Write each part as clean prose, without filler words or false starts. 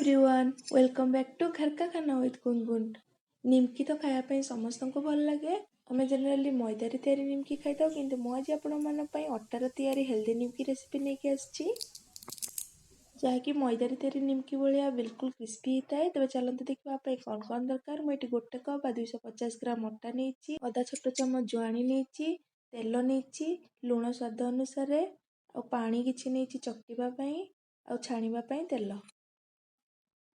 Everyone welcome back to घर का खाना विथ गुनगुन। निमकी तो खायापी समस्त को भल लगे। आम जेनेराली मैदार तैयारी निमकी खाई था कि आज आपण अटार तैयारी हेल्दी निमकी रेसिपी नहीं आसी जहाँकि मैदार तैयारी निमकी भाया बिल्कुल क्रिस्पी होता है। तेज चलते देखा कौन कौन दरकार। मुझे गोटे कप 250 ग्राम अटा नहीं, अधा छोट चमच जुआणी नहीं, तेल नहीं, लुण स्वाद अनुसार आ पानी किसी नहीं चकटापी आ छाणीवाई तेल।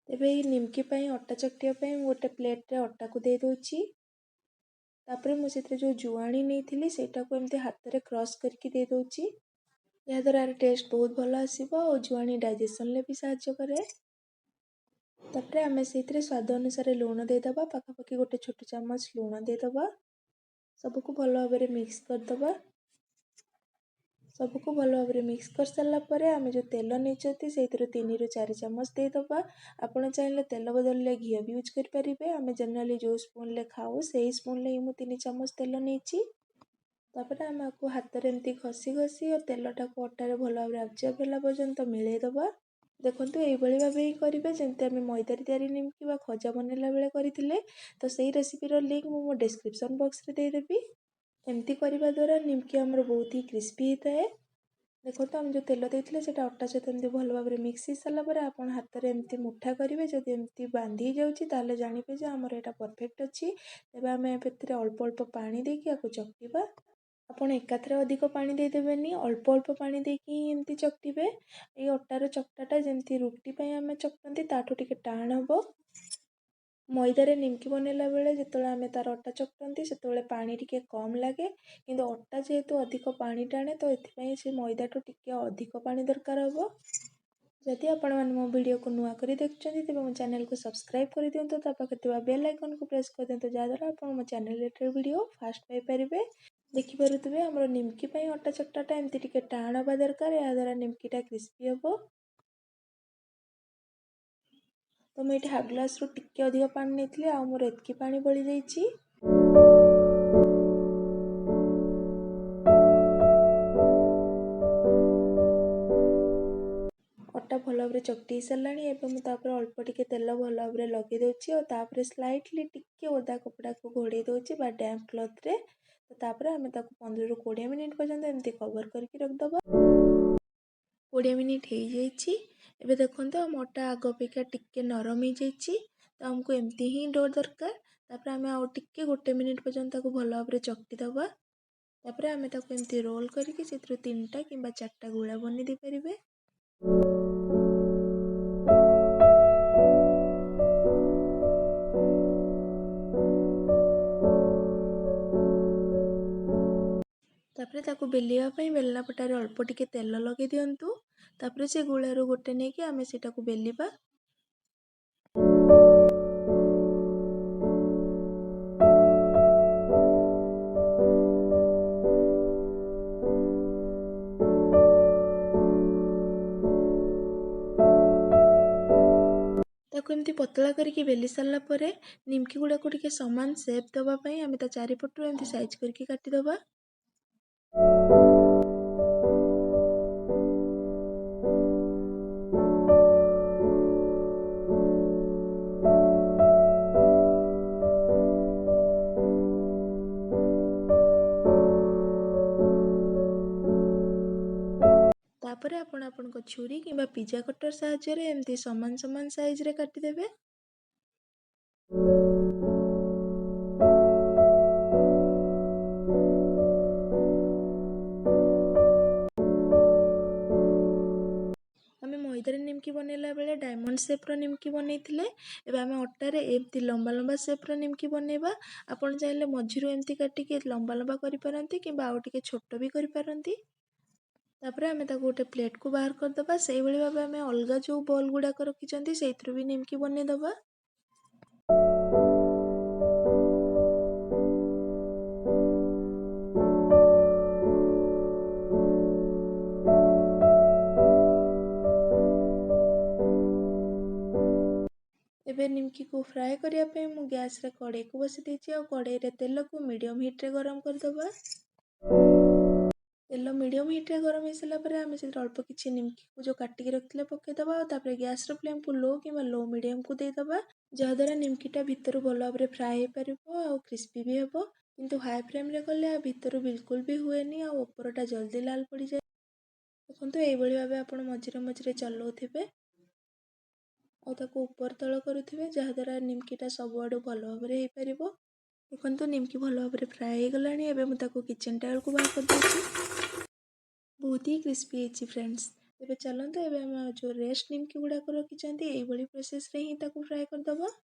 तेबे निमकी अटा चकटिया गोटे प्लेट रे अटा को दे दूची। तापरे मुझे जो जुआणी नहीं सेटा को एमती हाथ में क्रश करके दे दूची। यह द्वारा टेस्ट बहुत भल आसीबो और जुआणी डाइजेशन ले भी सहायता करे। तापरे आमे सेथिरे स्वाद अनुसार लुण दे दबा, पाखापाखि गोटे छोट चम्मच लुण दे दबा। सबको भल भाव मिक्स कर दबा। सबको भल भाव मिक्स कर सारा पर आम जो तेल नहीं से 3 ରୁ 4 चम्मच देदबा। आपड़ चाहिए तेल बदल घी भी यूज करेंगे। आम जेनेराली जो स्पून ले खाऊ से स्पून ले मुझे 3 चम्मच तेल नहीं। तापर आम आपको हाथ में एमती घसी घसी और तेलटा को अटारे भल भाव अब्जर्व होला पर्यंत मिलैदबा। देखो ये भाव ही करेंगे जमी आम मैदार तैयारी निमकी खजा बनला बेले करते। तो सही रेसिपीर लिंक मो डिस्क्रिप्शन बॉक्स रे देदेवी। एमती करने द्वारा निमकी आमर बहुत ही क्रिस्पी होता है। देखो तो हम जो तेल देते से अटा सहित एमती भल भाव मिक्स हो सारापर आप हाथ में एमती मुठा करेंगे। जब एमती बांधी जाए जानिबे जे आमर एटा परफेक्ट अच्छी। तेज आम अल्प अल्प पानी देकी आपको चकटिबा। आपड़ एकाथरे अधिक पानी देदेवेनी, अल्प अल्प पानी देकी एमती चकटिबे। ये अटार चकटाटा जमती रुटी आम चकटती ताठू टिके टाण हम। मैदार निमकी बनला बेले जो आम तार अटा चकटती से पानी टिके कम लगे, किंतु अटा जेहेतु अधिक पानी टाणे तो ये से मैदाठू टिके अधिक पानी दरकार हम। जदि आपण मैंने मो वीडियो को नुआ कर देखुं तेज मो चैनल को सब्सक्राइब कर दिंतु। पाखे बेल आइकन को प्रेस कर दिंतु जहाँद्वारा आप मो चैनल रिलेटेड वीडियो फास्ट पाइपर। देखिपे आम निमकी अटा चकटाटा एमती टिके टाण हवा दरकार। या द्वारा निमकीटा क्रिस्पी हम। तो मुझे हाफ ग्लास रु टिके अधिक पानी नहीं आ मोर एतकी पानी बड़ी जाइए। अटा भल भाव चकटी सारा मुझे अल्प टिके तेल भल भाव लगे दूसरी और स्लाइटली टिके ओदा कपड़ा को घोड़े दूसरी बा डैम्प क्लथ रे। तो आम 15 ରୁ 20 मिनिट पर्यंत एमती कवर करके रखदबा। 20 मिनिट हो जाइए। एबे देखो आम अटा आग अपेक्षा टिके नरम हो जाइए। तो आमको एमती ही डो दरकार। तापर आम आउ टिके 1 मिनिट पर्यंत भल भाव चकटी दबा। तापर आम एमती रोल करके 3टा कि 4टा गुला बनी दे पारिबे। तापरे ताको बेलिया बेलना पटारे अल्प टिके तेल लगे दिंतु। तापरे से गुलारू गोटे नहीं कि आम सेटा को बेलिबा। ताको एमती पतला करके बेली सारा पर निमकी गुड़ा को टिके समान सेप दवाई आम ता चारिपटू एमती साइज करके काटिदबा। तापर आपण छुरी किंबा पिज्जा कटर साहाय्य एमती समान समान साइज रे काटिदेबे। आम मैदार निमकी बनैला बेले डायमंड शेप्र निमकी बनैथिले। एबे आम अटारे एमती लंबा लंबा शेप्र निमकी बनैबा। आपण चाहिले मझिरु एमती काटिके लंबा लंबा करि पारंती किंबा आउ टिके छोट भी करि पारंती। तापर आम गोटे प्लेट को बाहर करदबा। से भाव आम अलग जो बॉल गुड़ाक रखी से भी निमकी बनईदबा। एबे निमकी को फ्राए करने मु गैस रे कड़े को बसी देछि और कड़े रे तेल को मीडियम हीट रे गरम करदबा। तेल मीडियम हिट्रे गरम हो सारापर आम से अल्प किसी निमकी को जो काटिक रखिले पकईदबा और गैस फ्लेम को लो कि लो मीडियम को देदबा जहाद्वारा निमकीटा भितर भल भाव फ्राए हो पार आ क्रिस्पी भी हम किंतु हाई फ्लेम रे कले भितर बिल्कुल भी हुएनी उपरटा जल्दी लाल पड़ जाए। देखो ये भाव आप मझे मझे चलाउे ऊपर तल करुवे जहाद्वारा निमकीटा सबुआड़ भल भाव हो पार। देखो निमकी भल भाव फ्राए हो गलानी। एबे मुझे किचन टाइल को बाहर कर दूसरी। बहुत ही क्रिस्पी है फ्रेंड्स। तेरे चलते एबे हम जो रेस्ट निमकी गुड़ाक रखी यही प्रोसेस रे ही ताको फ्राए करदबा।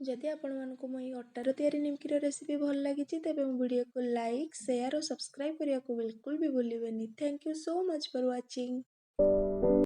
जदि आपण मानक मो अटार तैयारी निमकीर रेसिपी भल लगी तेज मो वीडियो को लाइक शेयर और सब्सक्राइब करने को बिल्कुल भी भूलिए। Thank you so much for watching.